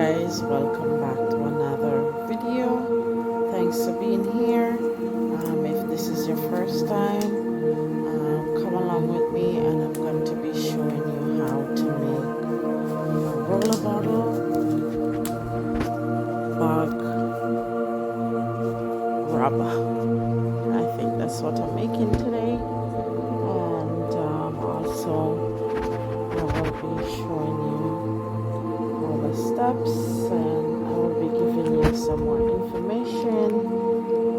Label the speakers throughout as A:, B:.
A: guys, welcome back to another video. Thanks for being here. If this is your first time, come along with me and I'm going to be showing you how to make a roller bottle bug rubber. I think that's what I'm making today, and also I will be showing you all the steps, and I will be giving you some more information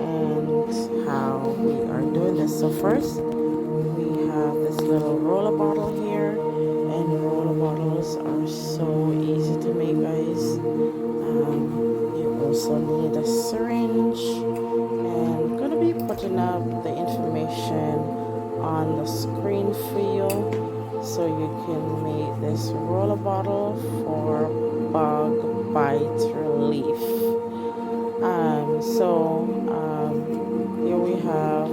A: and how we are doing this. So first we have this little roller bottle here, and roller bottles are so easy to make, guys. You also need a syringe, and I'm going to be putting up the information on the screen for you so you can make this roller bottle for bug bite relief. Here we have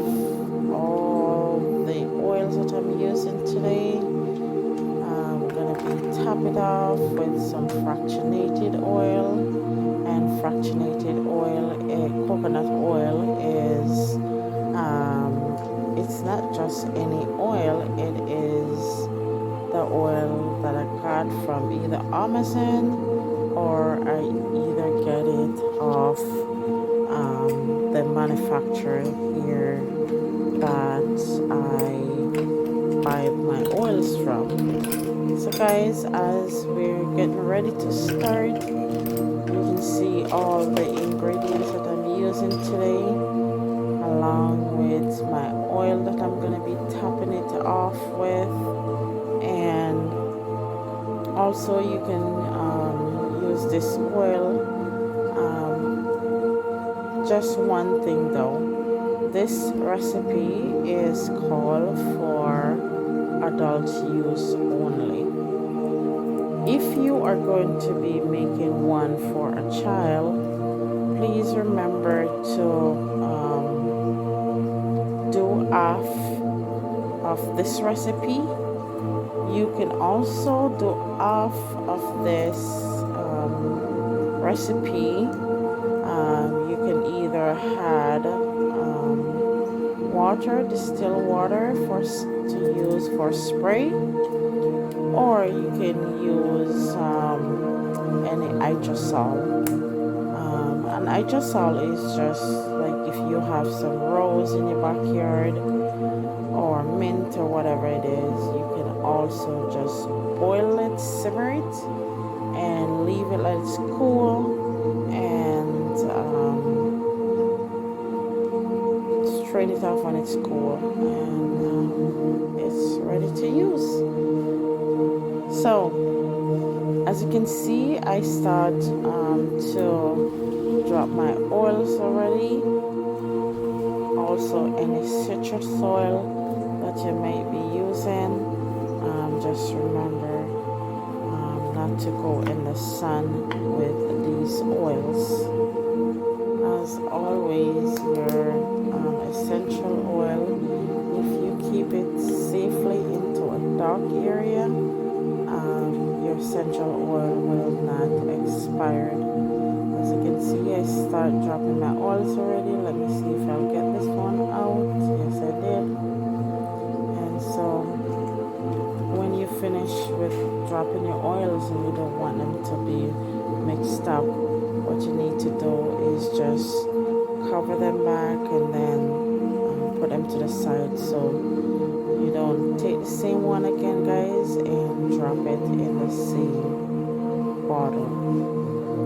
A: all the oils that I'm using today. I'm gonna be top it off with some fractionated oil, and fractionated oil, coconut oil is it's not just any oil, it is the oil that I got from either Amazon or I either get it off the manufacturer here that I buy my oils from. So guys, as we're getting ready to start, you can see all the ingredients that I'm using today, along with my oil that I'm going to be topping it off with. And also you can use this oil. Just one thing though, this recipe is called for adult use only. If you are going to be making one for a child, please remember to do half of this recipe. You can also do half of this recipe. You can either add water, distilled water to use for spray, or you can use any hydrosol. And hydrosol is just like if you have some rose in your backyard or mint or whatever it is, you can also just boil it, simmer it, and leave it let it cool, and strain it off when it's cool, and it's ready to use. So as you can see, I start to drop my oils already. Also any citrus oil that you may be using, just remember not to go in the sun with these oils. As always, your essential oil, if you keep it safely into a dark area, your essential oil will not expire. As you can see, I start dropping my oils already. Let me see if I'll get this one out. Yes, I did. And so when you finish with dropping your oils and you don't want them to be mixed up, what you need to do is just cover them back and then put them to the side, so you don't take the same one again, guys, and drop it in the same bottle.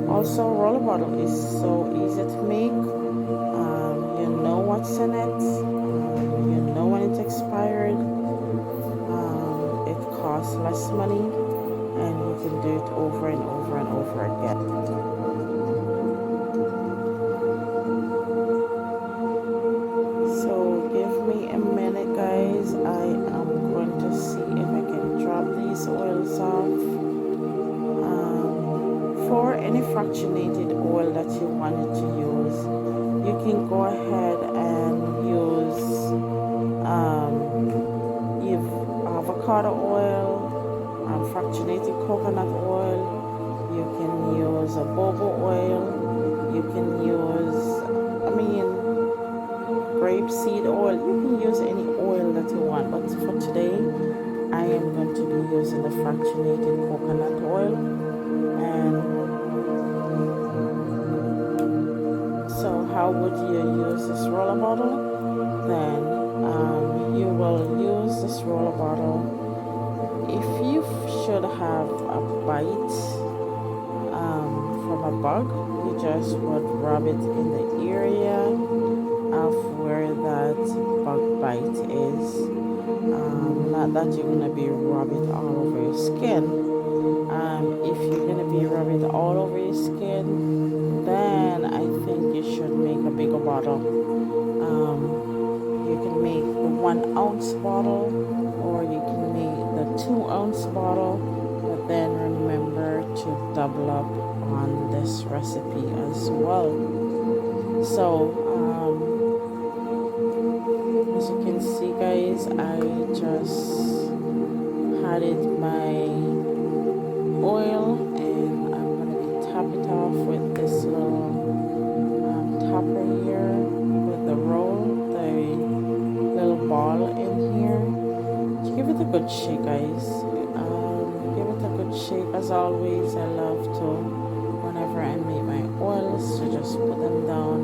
A: Also, roller bottle is so easy to make. You know what's in it, you know when it's expired. It costs less money, and you can do it over and over and over again. So give me a minute, guys. I am going to see if I can drop these oils off. For any fractionated oil that you wanted to use, you can go ahead and use avocado oil, fractionated coconut oil. You can use use a boba oil. You can use, grapeseed oil. You can use any oil that you want, but for today I am going to be using the fractionated coconut oil. And so how would you use this roller bottle? Then you will use this roller bottle if you should have a bite from a bug. You just would rub it in the area of where that bug bite is. Not that you're going to be rubbing all over your skin. If you're going to be rubbing all over your skin, then I think you should make a bigger bottle. You can make the 1 ounce bottle, or you can make the 2 ounce bottle, but then remember to double up on this recipe as well. So as you can see, guys, I just added my oil, and I'm going to be top it off with this little topper here with the roll, the little ball in here. To give it a good shake, guys. Give it a good shake. As always, I love to, whenever I make my oils, to just put them down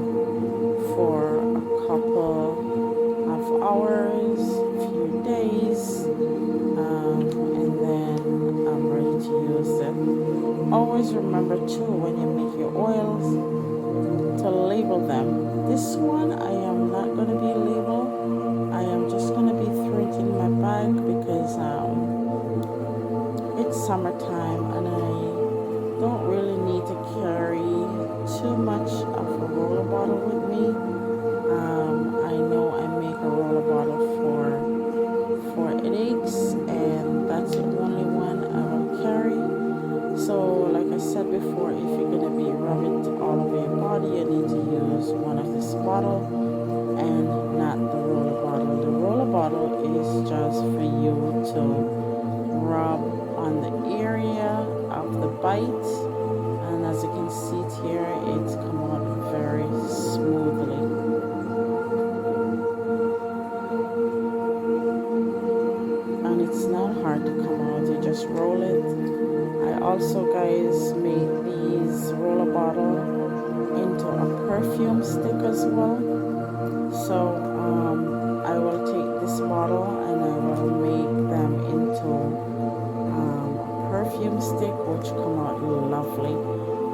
A: for a couple of hours, a few days, and then I'm ready to use them. Always remember too, when you make your oils, to label them. This one I am not going to be labeled. I am just going to be throwing it in my bag because it's summertime and I don't really need to carry too much of a roller bottle with me. I know I make a roller bottle for headaches, and that's the only one I will carry. So like I said before, if you're going to be rubbing it all over your body, you need to use one of this bottle and not the roller bottle. The roller bottle is just for you to rub on the area of the bite, and as you can see it here, it's come out very smoothly. And it's not hard to come out, you just roll it. I also, guys, made these roller bottle into a perfume stick as well. So I will take this bottle and I will make them into a perfume stick, which come out lovely.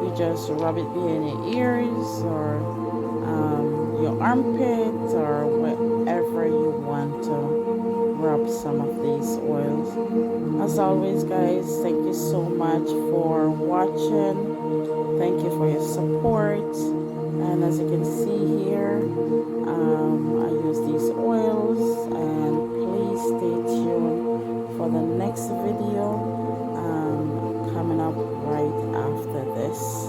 A: You just rub it behind your ears or your armpit or wherever you want to rub some of these oils. As always, guys, thank you so much for watching. Thank you for your support. And as you can see here, I use these oils, and please stay tuned for the next video coming up right after this.